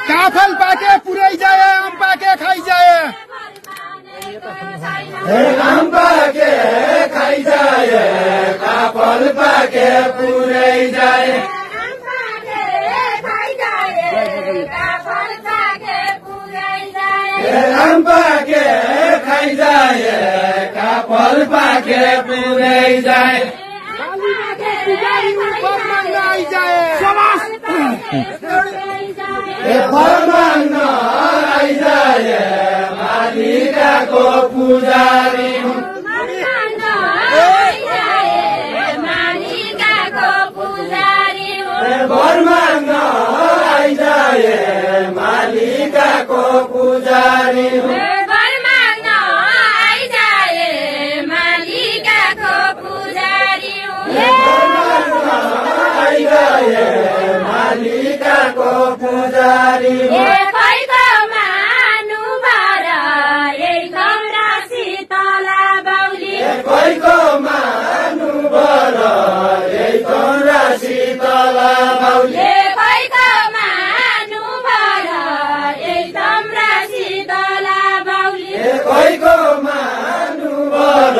काफल पाके पुरै जाए आम पाके खाइ जाए आम पाके खाइ जाए काफल पाके पुरै जाए आम पाके खाइ जाए काफल पाके पुरै जाए फरमान आई जाए मालिकाको पुजारी फरमान आई जाए मालिकाको पुजारी मालिकाको पुजारी खैको मानु भर एकदम राशि तला बाउली खैको मानु भर एकदम राशि तला बाउली खैको मानु भर एकदम राशि तला बाउली खैको मानु भर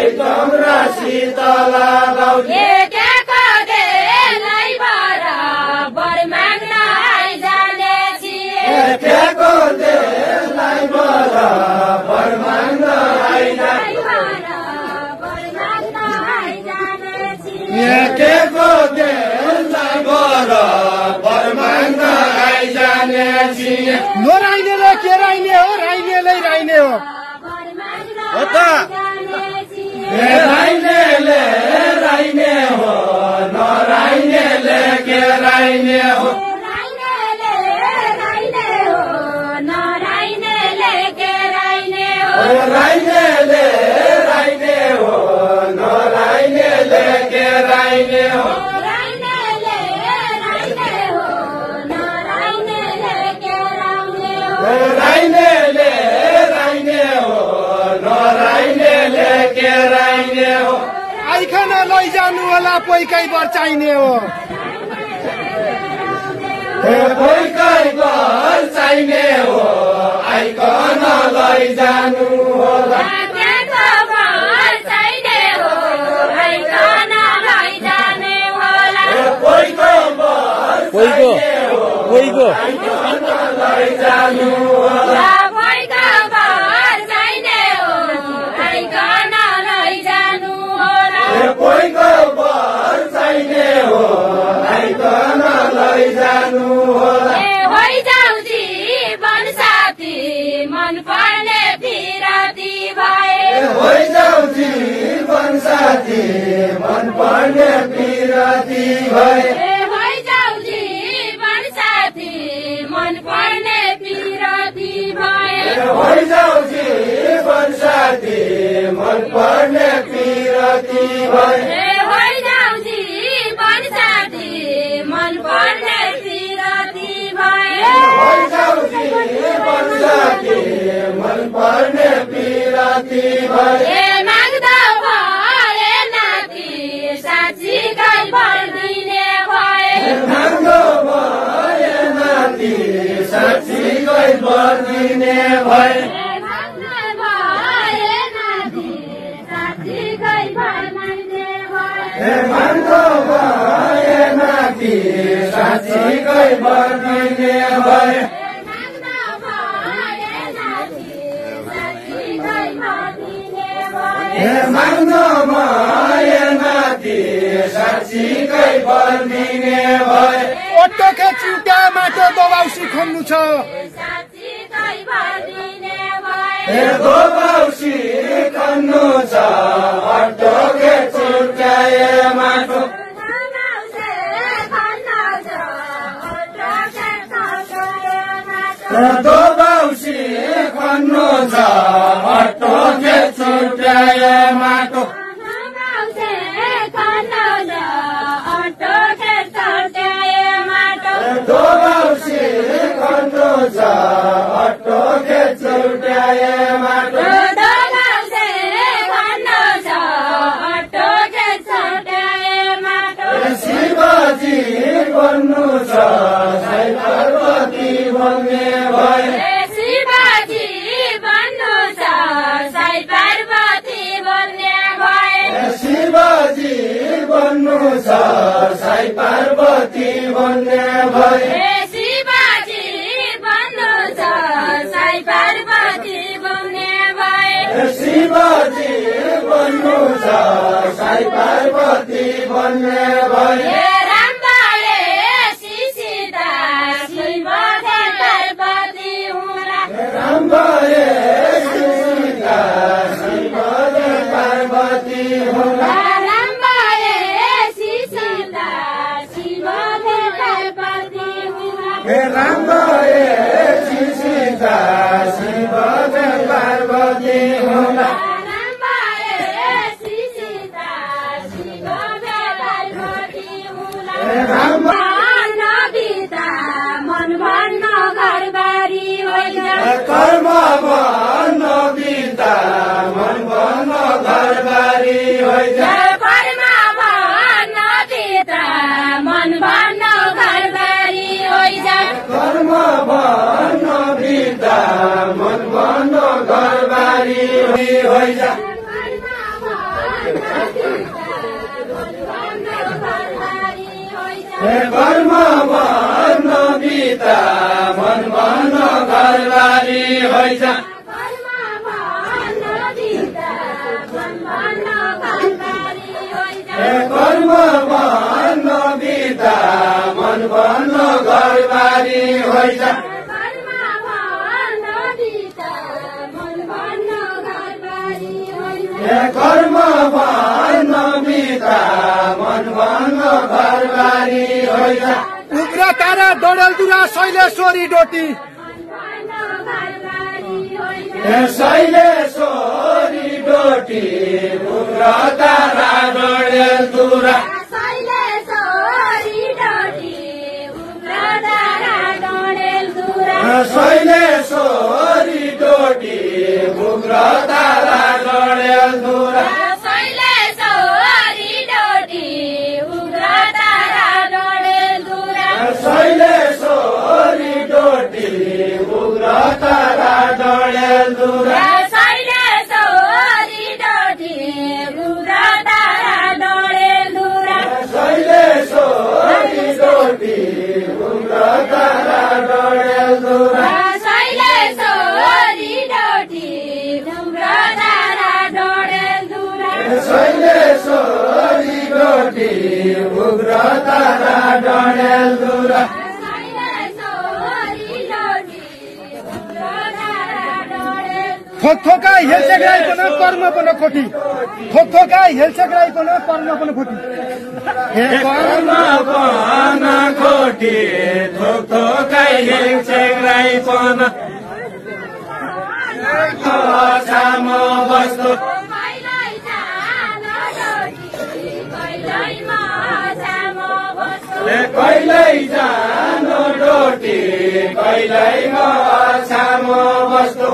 एकदम राशि तला बाउली ठ्याको देशलाई बराबर माग्न ठ्याको देशलाई बराबर माग्न आइजानेछि नराइनेले के राइने हो राइनेले राइने हो त राइनेले राइने हो नराइनेले के राइने हो राइनेले राइने हो नराइनेले के राइने हो राइनेले राइने हो नराइनेले के राइने हो आइकन लैजानु होला पैकै बचाइने हो पैकै बचाइने हो आइकन लैजानु होला पैको लैजानु होला पैको बचाइने हो आइकन लैजानु होला मन पर्ने पिराती भए होइजाउ जीवन साथी मन पर्ने पिराती भए होइजाउ जीवन साथी मन पर्ने पिराती भए होइजाउ जीवन साथी मन पर्ने पिराती भए होइजाउ जीवन साथी मन पर्ने पिराती भए होइजाउ जीवन साथी मन पर्ने पिराती भए माग्दा भए नाति साँच्चीकै भरिदिने भए माग्दो भए नाति साँच्चीकै भरिदिने भए माग्दो भए नाति साँच्चीकै भरिदिने भए माग्दो भए नाति साँच्चीकै भरिदिने भए ओटोके चिउटा माटो दबाउसी खन्नु छ दोबाउसी खन्नु छ अटोके चिउटाए माटो दोबाउसी खन्नु छ अटोके चिउटाए माटो दोबाउसी खन्नु छ अटोके चिउटाए माटो शिवजी भन्नु छ साई पार्वती बन्ने भए शिवजी बन्नु छ साई पार्वती बन्ने भए शिवजी बन्नु छ साई पार्वती बन्ने भए शिवजी बन्नु छ साई पार्वती बन्ने भए शिवजी बन्नु छ साई पार्वती बन्ने भए रामबाले सीता शिव पार्वती हुँला रामबाले सीता शिव पार्वती हुँला रामबाले सीता शिव पार्वती हुँला रामबाले सीता शिव पार्वती हुँला कर्म भन्न बिता मन भन्न घरबारी होइन कर्म भन्न बिता मन भन्न घरबारी होइन कर्म भन्न बिता मन भन्न घरबारी होइन कर्म भन्न बिता मन भन्न घरबारी होइन कर्म भन्न बिता मन भन्न घरबारी होइन कर्म भन्न बिता मन भन्न घरबारी होइन उग्र तारा डडेलधुरा शैलेश्वरी डोटी शैलेश्वरी डोटी उग्र तारा डडेलधुरा शैलेश्वरी डोटी उग्र तारा डडेलधुरा शैलेश्वरी डोटी उग्र तारा डडेलधुरा शैलेश्वरी डोटी उग्र तारा डडेलधुरा शैलेश्वरी डोटी उग्र तारा डडेलधुरा थोकथोका हेलसेक्राइकन कर्म पनि खोटी थोकथोका हेलसेक्राइकन कर्म पनि खोटी कर्म पन खोटी थोकथोका हेलसेक्राइकन छाम बस्नु कहिल्यै जानु डोटी कहिल्यै छाम बस्नु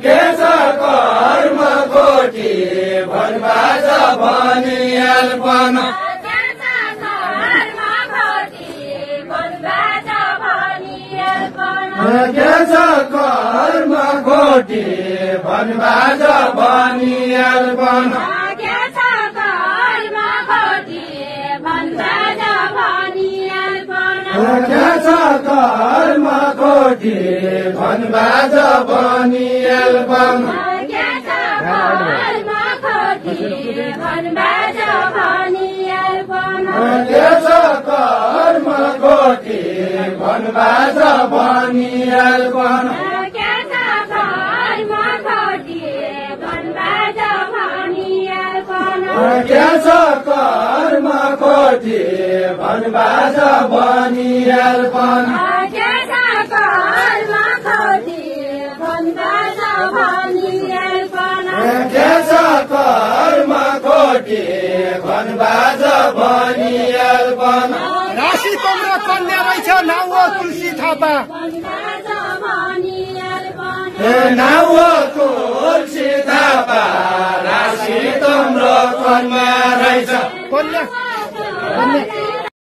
के छ कर्म खोटी भनबाज भनियाल बन के छ कर्म खोटी भनबाज भनियाल बन के छ कर्म खोटी भनबाज भनियाल बन के छ कर्म खोटी भनबाज भनियाल बन के छ कर्म खोटी भनबाज भनियाल बन के छ कर्म खोटी भनबाज भनियाल बन के छ कर्म खोटी भनबाज भनियाल बन के छ कर्म खोटी भनबाज भनियाल बन के छ कर्म खोटी भनबाज भनियाल बन के छ कर्म खोटी भनबाज भनियाल बन राशि कमरा कन्या रहेछ नाउ तुलसी थापा भनबाज भनियाल बन नाउ हो तुलसी थापा राशि तिम्रो कनमा रहेछ कन्या